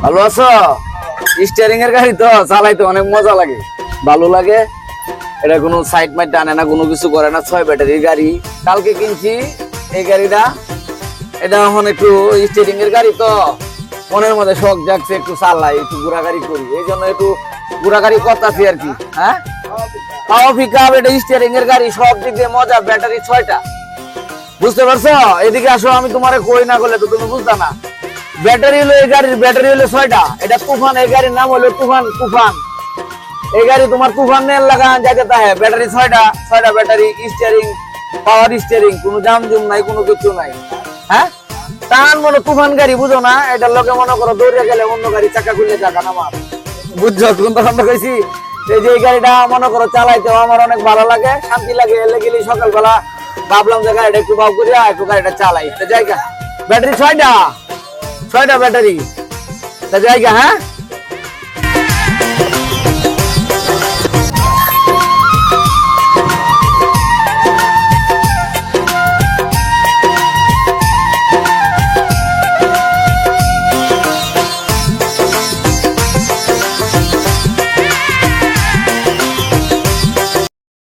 ভালো আছো? স্টিয়ারিং এর গাড়ি তো চালাইতে অনেক মজা লাগে, ভালো লাগে। এটা কোনো সাইড মাইড টানে না, কোনো কিছু করে না, 6 ব্যাটারির গাড়ি। কালকে কিনছি এই গাড়িটা। এটা এখন একটু স্টিয়ারিং এর গাড়ি তো মনের মধ্যে শখ জাগছে, একটু চালাই, একটু ঘোরাঘুরি করি, এই জন্য একটু ঘোরাঘুরি করতেছি আর কি। হ্যাঁ, পাওয়া পিকআপ, এটা স্টিয়ারিং এর গাড়ি, সব দিক দিয়ে মজা। ব্যাটারি 6টা, বুঝতে পারছো? এদিকে আসো, আমি তোমারে কই না করলে তো তুমি বুঝতা না। ব্যাটারি হলো এই গাড়ির, ব্যাটারি হলো 6টা। এটা তুফান, এই গাড়ির নাম হলো তুফান। তুফান এই গাড়ি তোমার তুফান নেন লাগান যাইতে তাহে। ব্যাটারি 6টা ব্যাটারি, স্টিয়ারিং পাওয়ার স্টিয়ারিং, কোনো জাম জুম নাই, কোনো কিছু নাই। হ্যাঁ, টান মনে তুফান গাড়ি, বুঝো না? এটার লোকে মনে করো দৌড়ে গেলে অন্য গাড়ি চাকা খুললে চাকা নামার, বুঝছো কোন তখন কইছি? এই যে এই গাড়িটা মনে করো চালাইতেও আমার অনেক ভালো লাগে, শান্তি লাগে। এলে গেলি সকালবেলা ভাবলাম যে গাড়িটা একটু বাউ করিয়া একটু গাড়িটা চালাই, জায়গা। ব্যাটারি 6টা ব্যাটারি, জায়গা। হ্যাঁ।